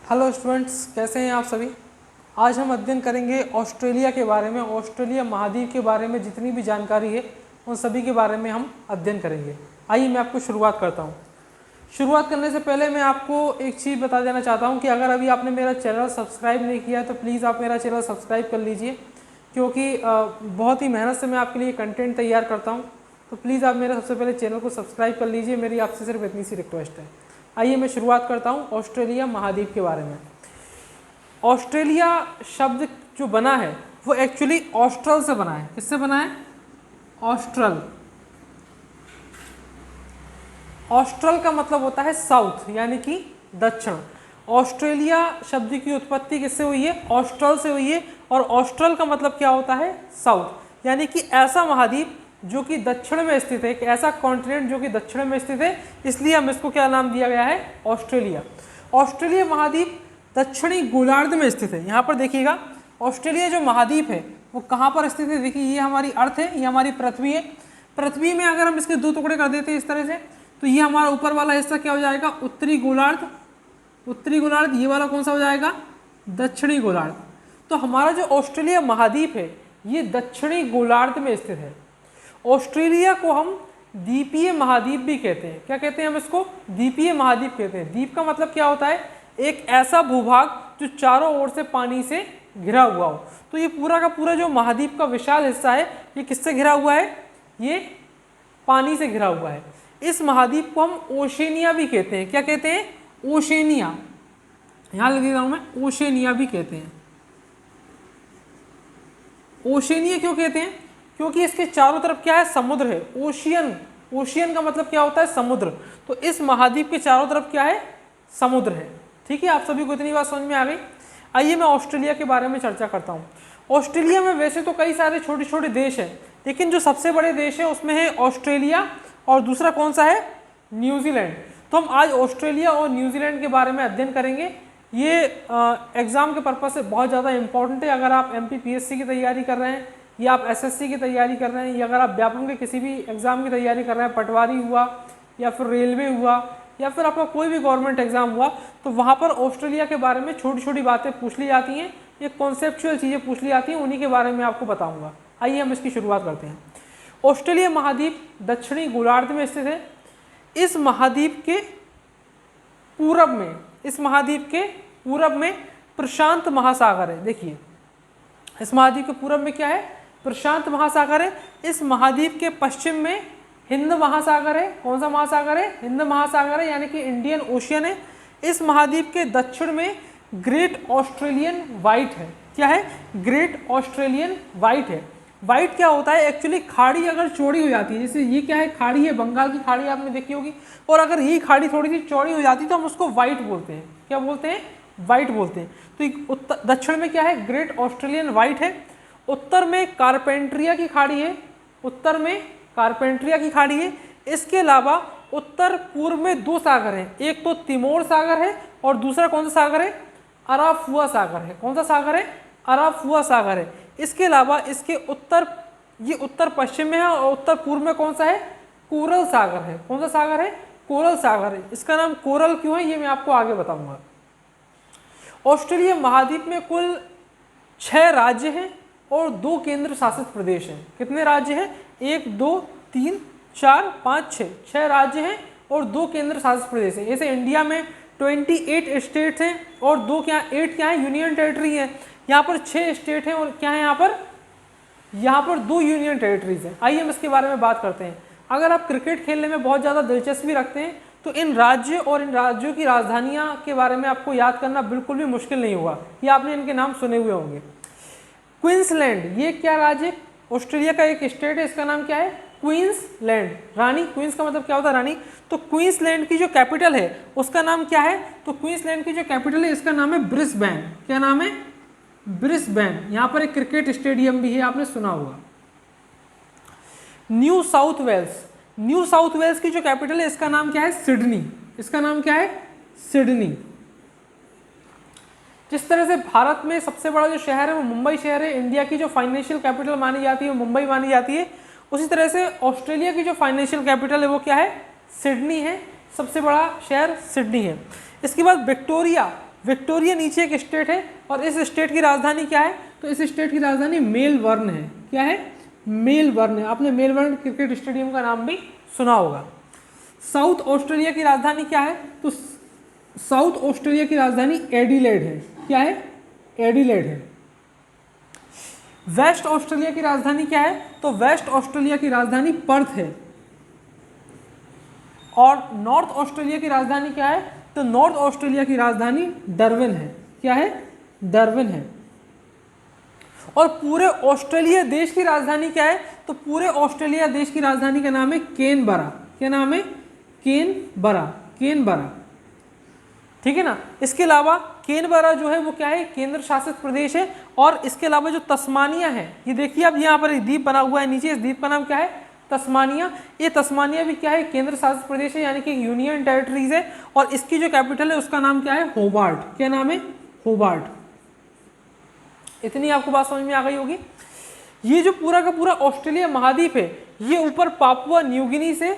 Hello students, कैसे हैं आप सभी। आज हम अध्ययन करेंगे ऑस्ट्रेलिया के बारे में। ऑस्ट्रेलिया महाद्वीप के बारे में जितनी भी जानकारी है उन सभी के बारे में हम अध्ययन करेंगे। आइए मैं आपको शुरुआत करता हूँ। शुरुआत करने से पहले मैं आपको एक चीज़ बता देना चाहता हूँ कि अगर अभी आपने मेरा चैनल सब्सक्राइब नहीं किया है तो प्लीज़ आप मेरा चैनल सब्सक्राइब कर लीजिए, क्योंकि बहुत ही मेहनत से मैं आपके लिए कंटेंट तैयार करता हूँ। तो प्लीज़ आप मेरा सबसे पहले चैनल को सब्सक्राइब कर लीजिए, मेरी आपसे सिर्फ इतनी सी रिक्वेस्ट है। आइए मैं शुरुआत करता हूँ ऑस्ट्रेलिया महाद्वीप के बारे में। ऑस्ट्रेलिया शब्द जो बना है वो एक्चुअली ऑस्ट्रल से बना है। किससे बना है? ऑस्ट्रल। ऑस्ट्रल का मतलब होता है साउथ, यानी कि दक्षिण। ऑस्ट्रेलिया शब्द की उत्पत्ति किससे हुई है? ऑस्ट्रल से हुई है। और ऑस्ट्रल का मतलब क्या होता है? साउथ, यानी कि ऐसा महाद्वीप जो कि दक्षिण में स्थित है, एक ऐसा कॉन्टिनेंट जो कि दक्षिण में स्थित है, इसलिए हम इसको क्या नाम दिया गया है? ऑस्ट्रेलिया। ऑस्ट्रेलिया महाद्वीप दक्षिणी गोलार्ध में स्थित है। यहाँ पर देखिएगा, ऑस्ट्रेलिया जो महाद्वीप है वो कहाँ पर स्थित है? देखिए, ये हमारी अर्थ है, ये हमारी पृथ्वी है। पृथ्वी में अगर हम इसके दो टुकड़े कर देते हैं इस तरह से, तो ये हमारा ऊपर वाला हिस्सा क्या हो जाएगा? उत्तरी गोलार्ध। उत्तरी गोलार्ध। ये वाला कौन सा हो जाएगा? दक्षिणी गोलार्ध। तो हमारा जो ऑस्ट्रेलिया महाद्वीप है ये दक्षिणी गोलार्ध में स्थित है। ऑस्ट्रेलिया को हम द्वीपीय महाद्वीप भी कहते हैं। क्या कहते हैं हम इसको? द्वीपीय महाद्वीप कहते हैं। द्वीप का मतलब क्या होता है? एक ऐसा भूभाग जो चारों ओर से पानी से घिरा हुआ हो। तो ये पूरा का पूरा जो महाद्वीप का विशाल हिस्सा है ये किससे घिरा हुआ है? ये पानी से घिरा हुआ है। इस महाद्वीप को हम ओशेनिया भी कहते हैं। क्या कहते हैं? ओशेनिया। यहां लिख रहा हूं मैं, ओशेनिया भी कहते हैं। ओशेनिया क्यों कहते हैं? क्योंकि इसके चारों तरफ क्या है? समुद्र है। ओशियन। ओशियन का मतलब क्या होता है? समुद्र। तो इस महाद्वीप के चारों तरफ क्या है? समुद्र है। ठीक है, आप सभी को इतनी बात समझ में आ गई। आइए मैं ऑस्ट्रेलिया के बारे में चर्चा करता हूँ। ऑस्ट्रेलिया में वैसे तो कई सारे छोटे छोटे देश हैं, लेकिन जो सबसे बड़े देश है उसमें है ऑस्ट्रेलिया, और दूसरा कौन सा है? न्यूजीलैंड। तो हम आज ऑस्ट्रेलिया और न्यूजीलैंड के बारे में अध्ययन करेंगे। ये एग्ज़ाम के पर्पज़ से बहुत ज़्यादा इंपॉर्टेंट है। अगर आप MPPSC की तैयारी कर रहे हैं, या आप SSC की तैयारी कर रहे हैं, या अगर आप व्यापम के किसी भी एग्ज़ाम की तैयारी कर रहे हैं, पटवारी हुआ या फिर रेलवे हुआ या फिर आपका कोई भी गवर्नमेंट एग्जाम हुआ, तो वहाँ पर ऑस्ट्रेलिया के बारे में छोटी छोटी बातें पूछ ली जाती हैं, ये कॉन्सेप्चुअल चीज़ें पूछ ली जाती हैं, उन्हीं के बारे में आपको बताऊंगा। आइए हम इसकी शुरुआत करते हैं। ऑस्ट्रेलिया महाद्वीप दक्षिणी गोलार्ध में स्थित है। इस महाद्वीप के पूरब में, इस महाद्वीप के पूरब में प्रशांत महासागर है। देखिए, इस महाद्वीप के पूरब में क्या है? प्रशांत महासागर है। इस महाद्वीप के पश्चिम में हिंद महासागर है। कौन सा महासागर है? हिंद महासागर है, यानी कि इंडियन ओशियन है। इस महाद्वीप के दक्षिण में ग्रेट ऑस्ट्रेलियन व्हाइट है। क्या है? ग्रेट ऑस्ट्रेलियन व्हाइट है। व्हाइट क्या होता है? एक्चुअली खाड़ी अगर चौड़ी हो जाती है, जैसे ये क्या है? खाड़ी है, बंगाल की खाड़ी आपने देखी होगी, और अगर ये खाड़ी थोड़ी सी चौड़ी हो जाती है तो हम उसको व्हाइट बोलते हैं। क्या बोलते हैं? व्हाइट बोलते हैं। तो उत्तर दक्षिण में क्या है? ग्रेट ऑस्ट्रेलियन व्हाइट है। उत्तर में कारपेंट्रिया की खाड़ी है। उत्तर में कारपेंट्रिया की खाड़ी है। इसके अलावा उत्तर पूर्व में दो सागर हैं, एक तो तिमोर सागर है और दूसरा कौन सा सागर है? अराफुआ सागर है। कौन सा सागर है? अराफुआ सागर है। इसके अलावा इसके उत्तर, ये उत्तर पश्चिम में है, और उत्तर पूर्व में कौन सा है? कोरल सागर है। कौन सा सागर है? कोरल सागर है। इसका नाम कोरल क्यों है ये मैं आपको आगे बताऊंगा। ऑस्ट्रेलिया महाद्वीप में कुल 6 राज्य हैं और 2 केंद्र शासित प्रदेश हैं। कितने राज्य हैं? 1 2 3 4 5 6, 6 राज्य हैं और 2 केंद्र शासित प्रदेश हैं। जैसे इंडिया में 28 स्टेट्स हैं और 2 क्या, 8 क्या है? यूनियन टेरिटरी है। यहाँ पर 6 स्टेट हैं और क्या है? यहाँ पर 2 यूनियन टेरिटरीज हैं। आइए हम इसके बारे में बात करते हैं। अगर आप क्रिकेट खेलने में बहुत ज़्यादा दिलचस्पी रखते हैं तो इन राज्य और इन राज्यों की राजधानियाँ के बारे में आपको याद करना बिल्कुल भी मुश्किल नहीं होगा, ये आपने इनके नाम सुने हुए होंगे। क्वींसलैंड, ये क्या राज्य? ऑस्ट्रेलिया का एक स्टेट है, इसका नाम क्या है? क्वींसलैंड। रानी, क्वींस का मतलब क्या होता है? रानी। तो क्वींसलैंड की जो कैपिटल है उसका नाम क्या है? तो क्वींसलैंड की जो कैपिटल है इसका नाम है ब्रिस्बेन। क्या नाम है? ब्रिस्बेन। यहाँ पर एक क्रिकेट स्टेडियम भी है, आपने सुना होगा। New South Wales, New South Wales की जो कैपिटल है इसका नाम क्या है? सिडनी। इसका नाम क्या है? सिडनी। जिस तरह से भारत में सबसे बड़ा जो शहर है वो मुंबई शहर है, इंडिया की जो फाइनेंशियल कैपिटल मानी जाती है वो मुंबई मानी जाती है, उसी तरह से ऑस्ट्रेलिया की जो फाइनेंशियल कैपिटल है वो क्या है? सिडनी है। सबसे बड़ा शहर सिडनी है। इसके बाद विक्टोरिया, विक्टोरिया नीचे एक स्टेट है और इस स्टेट की राजधानी क्या है? तो इस स्टेट की राजधानी मेलबर्न है। क्या है? मेलबर्न है। आपने मेलबर्न क्रिकेट स्टेडियम का नाम भी सुना होगा। साउथ ऑस्ट्रेलिया की राजधानी क्या है? तो साउथ ऑस्ट्रेलिया की राजधानी एडिलेड है। क्या है? एडिलेड है। वेस्ट ऑस्ट्रेलिया की राजधानी क्या है? तो वेस्ट ऑस्ट्रेलिया की राजधानी पर्थ है। और नॉर्थ ऑस्ट्रेलिया की राजधानी क्या है? तो नॉर्थ ऑस्ट्रेलिया की राजधानी डार्विन है। क्या है? डार्विन है। और पूरे ऑस्ट्रेलिया देश की राजधानी क्या है? तो पूरे ऑस्ट्रेलिया देश की राजधानी का नाम है कैनबरा। क्या नाम है? कैनबरा। कैनबरा, ठीक है ना। इसके अलावा कैनबरा जो है वो क्या है? केंद्र शासित प्रदेश है। और इसके अलावा जो तस्मानिया है, ये देखिए अब यहाँ पर एक द्वीप बना हुआ है नीचे, इस द्वीप का नाम क्या है? तस्मानिया। ये तस्मानिया भी क्या है? केंद्र शासित प्रदेश है, यानी कि यूनियन टेरिटरीज है। और इसकी जो कैपिटल है उसका नाम क्या है? होबार्ट। क्या नाम है? होबार्ट। इतनी आपको बात समझ में आ गई होगी। ये जो पूरा का पूरा ऑस्ट्रेलिया महाद्वीप है, ये ऊपर पापुआ न्यू गिनी से